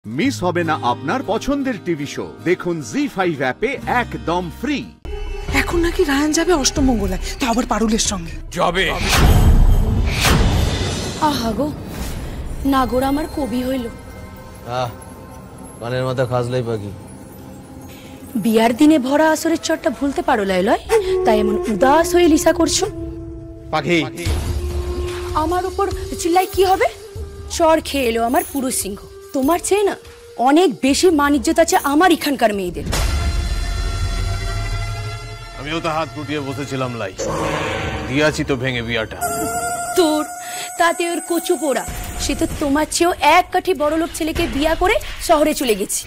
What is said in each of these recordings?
Miss হবে না আপনার পছন্দের টিভি শো। দেখুন জি5 অ্যাপে একদম ফ্রি। এখন নাকি রায়ান যাবে অষ্টমঙ্গলায়, তা আবার পারুলের সঙ্গে যাবে। আহা গো, নাগর আমার কবি হইল। কানের মাথা খাজলাই পাখি। বিয়ার দিনে ভরা আসরের চরটা ভুলতে পারো লয়, তাই এমন উদাস হয়ে লিসা করছো। পাখি আমার উপর চিল্লাই কি হবে? চর খেয়ে এলো আমার পুরুষ সিংহ। তোমার চেয়ে না অনেক বেশি মান ইজ্জত আছে আমার এখানকার মেয়েদের। আমিও তো হাত গুটিয়ে বসেছিলাম, লাই দিয়াছি তো ভেঙে বিয়াটা। তোর তাতে ওর কচু পোড়া, সে তো তোমার চেয়েও এক কাঠি বড় লোক ছেলেকে বিয়া করে শহরে চলে গেছি।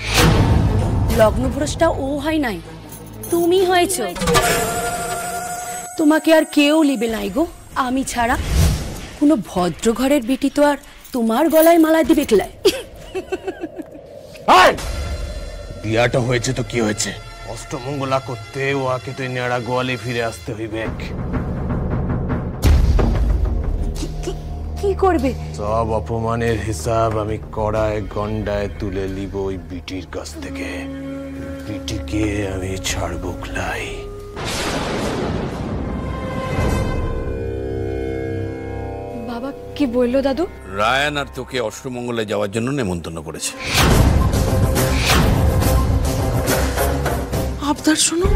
লগ্নভ্রষ্টা ও হয় নাই, তুমি হয়েছ। তোমাকে আর কেউ লিবে নাই গো আমি ছাড়া। কোনো ভদ্র ঘরের বেটি তো আর তোমার গলায় মালা দিবে ক্লাই। বিয়াটা হয়েছে তো কি হয়েছে, অষ্টমঙ্গলা করতে ওকে তো নেড়া গোয়ালে ফিরে আসতে হইবে। কি করবে? সব অপমানের হিসাব আমি কড়ায় গন্ডায় তুলে নিব ওই বিটির কাছ থেকে। বিটিকে আমি ছাড়বো ক্লাই। বাবা কি বললো দাদু? রায়ান আর তোকে অষ্টমঙ্গলে যাওয়ার জন্য নেমন্তন্ন করেছে। আবদার শোনো,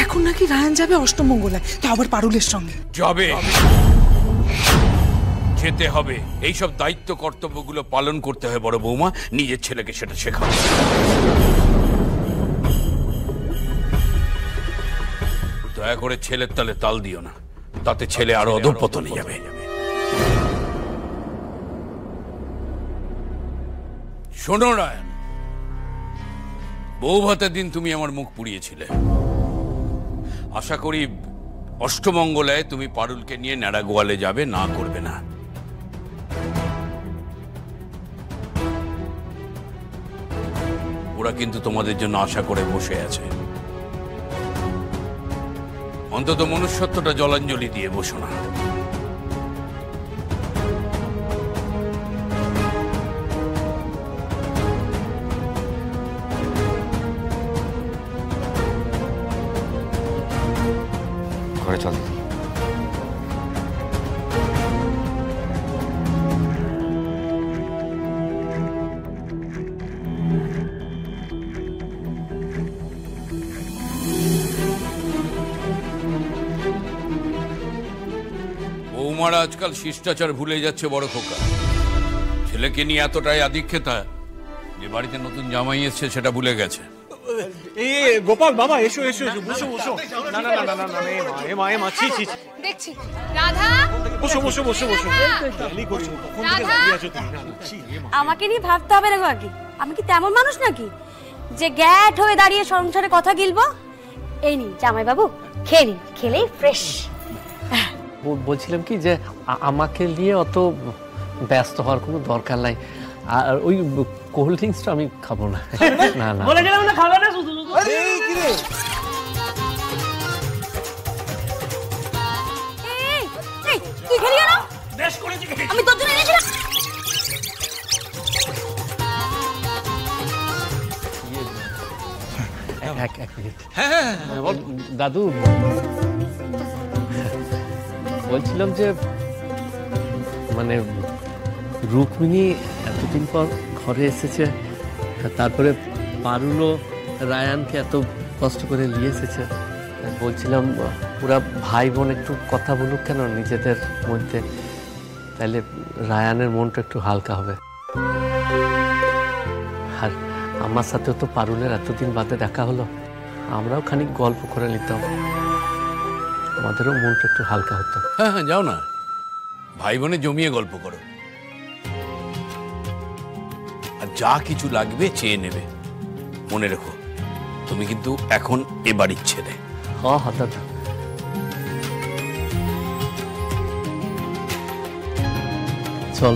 এখন নাকি রায়ান যাবে অষ্টমঙ্গলায়, তা আবার পারুলের সঙ্গে। যাবে, যেতে হবে। এইসব দায়িত্ব কর্তব্যগুলো পালন করতে হয় বড় বৌমা, নিজের ছেলেকে সেটা শেখাও। দয়া করে ছেলের তালে তাল দিও না, তাতে ছেলে আরো অধঃপতনে যাবে। শোনো রায়ান, বউ ভাতের দিন তুমি আমার মুখ পুড়িয়েছিলে। আশা করি অষ্টমঙ্গলায় তুমি পারুলকে নিয়ে নেড়া গোয়ালে যাবে, না করবে না। ওরা কিন্তু তোমাদের জন্য আশা করে বসে আছে। অন্তত মনুষ্যত্বটা জলাঞ্জলি দিয়ে বসো না। ঘরে চল। বৌমারা আজকাল শিষ্টাচার ভুলে যাচ্ছে বড় খোকা। ছেলেকে নিয়ে এতটাই আধিক্যতা যে বাড়িতে নতুন জামাই এসছে সেটা ভুলে গেছে। গোপাল বাবা, এসো এসো এসো, বসো বসো। না না না না না, এমা এমা, ছি ছি। দেখছি রাধা, বসো বসো বসো বসো। আমাকে নিয়ে ভাবতে হবে না বাকি। আমি কি তেমন মানুষ নাকি যে গ্যাট হয়ে দাঁড়িয়ে সংসারে কথা গিলবো? এই নি জামাই বাবু, খেয়ে নিন, খেলেই ফ্রেশ। বলছিলাম কি যে আমাকে নিয়ে অত ব্যস্ত হওয়ার কোনো দরকার নাই। আর ওই কোল্ড ড্রিঙ্কসটা আমি খাবো না। না না বলে গেলাম না, খাবে না শুধু শুধু। এই তুই খেলি না? বেশ করেছি, আমি তোর জন্য এনেছিলাম। এক মিনিট। দাদু, বলছিলাম যে মানে রুক্মিণী এতদিন পর ঘরে এসেছে, তারপরে পারুলও রায়ানকে এত কষ্ট করে নিয়ে এসেছে। বলছিলাম পুরা ভাই বোন একটু কথা বলুক কেন নিজেদের মধ্যে, তাহলে রায়ানের মনটা একটু হালকা হবে। আর আমার সাথেও তো পারুলের এতদিন বাদে দেখা হলো, আমরাও খানিক গল্প করে নিতাম, আমাদেরও মনটা একটু হালকা হতো। হ্যাঁ হ্যাঁ, যাও না, ভাই বোনে জমিয়ে গল্প করো। আর যা কিছু লাগবে চেয়ে নেবে। মনে রেখো, তুমি কিন্তু এখন এ বাড়ির ছেলে। হ্যাঁ দাদা। চল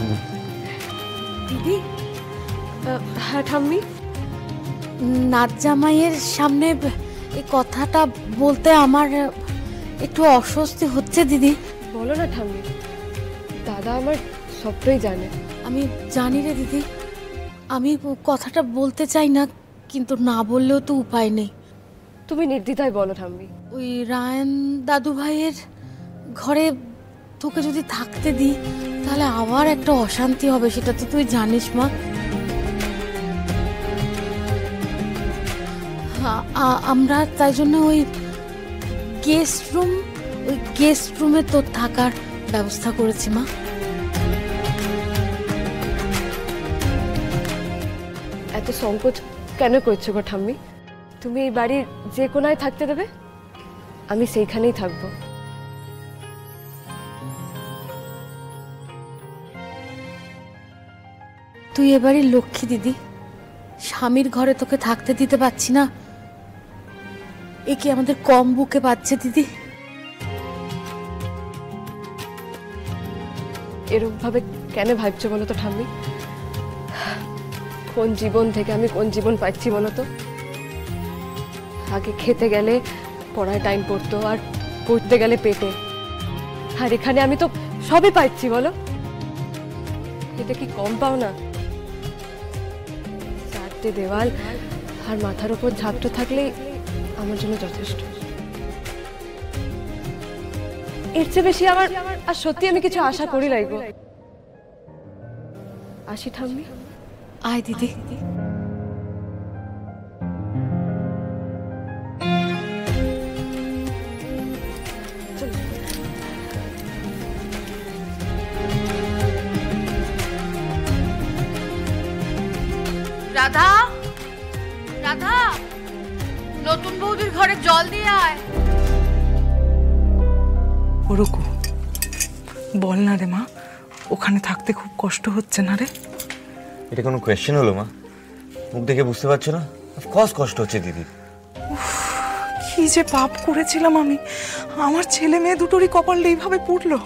দিদি। হ্যাঁ ঠাম্মি, নাচ জামাইয়ের সামনে এই কথাটা বলতে আমার একটু অস্বস্তি হচ্ছে দিদি। বলো না ঠাম্মি, দাদা আমার সবটাই জানে। আমি জানি রে দিদি, আমি কথাটা বলতে চাই না, কিন্তু না বললেও তো উপায় নেই। তুমি নির্দ্বিধায় বলো ঠাম্মি। ওই রায়ন দাদু ভাইয়ের ঘরে তোকে যদি থাকতে দিই তাহলে আবার একটা অশান্তি হবে, সেটা তো তুই জানিস মা। আমরা তাই জন্য ওই গেস্ট রুমে তোর থাকার ব্যবস্থা করেছি মা। এত সংকোচ কেন করছো গো ঠাম্মি? তুমি এই বাড়ির যে কোনায় থাকতে দেবে, আমি সেইখানেই থাকবো। তুই এবারই লক্ষ্মী দিদি, স্বামীর ঘরে তোকে থাকতে দিতে পারছি না, এ কি আমাদের কম বুকে পাচ্ছে দিদি? এরকম ভাবে কেন ভাবছো বলো তো ঠাম্মি? কোন জীবন থেকে আমি কোন জীবন পাচ্ছি বলো তো? আগে খেতে গেলে পড়ায় টাইম পড়তো, আর পড়তে গেলে পেটে, আর এখানে আমি তো সবই পাচ্ছি বলো। এটা কি কম পাও না? চারটে দেওয়াল আর মাথার উপর ঝাপটা থাকলেই আমার জন্য যথেষ্ট। এর চেয়ে বেশি আমার আর সত্যি আমি কিছু আশা করি নাই গো। আসি ঠাম্মি। আয় দিদি। রাধা, রাধা, নতুন বৌদির ঘরে জল দিয়ে আয়। রুকু, বল না রে মা, ওখানে থাকতে খুব কষ্ট হচ্ছে না রে? এটা কোনো কোয়েশ্চেন হলো মা? মুখ দেখে বুঝতে পারছো না? অফকোর্স কষ্ট হচ্ছে দিদি। কি যে পাপ করেছিলাম আমি, আমার ছেলে মেয়ে দুটোরই কপালটা এইভাবে পুড়লো।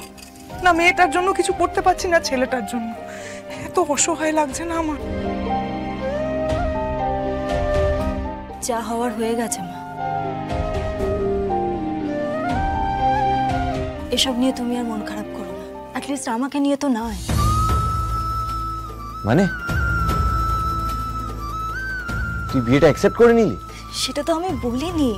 না মেয়েটার জন্য কিছু করতে পারছি না, ছেলেটার জন্য এত অসহায় লাগছে না আমার। যা হওয়ার হয়ে গেছে মা, এসব নিয়ে তুমি আর মন খারাপ করো না। অ্যাটলিস্ট আমাকে নিয়ে তো নয়। মানে তুই বিয়েটা অ্যাকসেপ্ট করে নিলি? সেটা তো আমি বলিনি।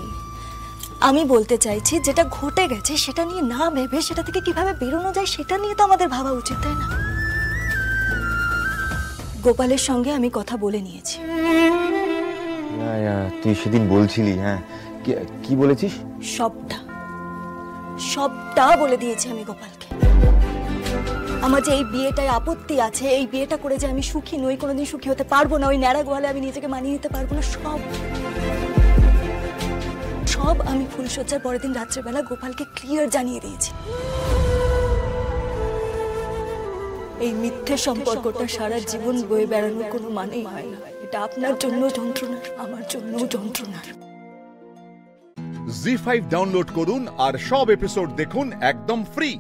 আমি বলতে চাইছি যেটা ঘটে গেছে সেটা নিয়ে না ভেবে সেটা থেকে কিভাবে বেরোনো যায় সেটা নিয়ে তো আমাদের ভাবা উচিত, তাই না? গোপালের সঙ্গে আমি কথা বলে নিয়েছি। তুই সেদিন বলছিলি, হ্যাঁ কি বলেছিস? সবটা বলে দিয়েছি আমি গোপালকে। আমার যে এই বিয়েটায় আপত্তি আছে, এই বিয়েটা করে যে আমি সুখী নই, কোনোদিন সুখী হতে পারবো না, ওই ন্যাড়া গোয়ালে আমি নিজেকে মানিয়ে নিতে পারবো না, সব আমি ফুলসজ্জার পরের দিন রাত্রেবেলা গোপালকে ক্লিয়ার জানিয়ে দিয়েছি। এই মিথ্যে সম্পর্কটা সারা জীবন বয়ে বেড়ানোর কোনো মানেই হয় না। এটা আপনার জন্য যন্ত্রণার, আমার জন্য যন্ত্রণার। জি5 ডাউনলোড করুন আর সব এপিসোড দেখুন একদম ফ্রি।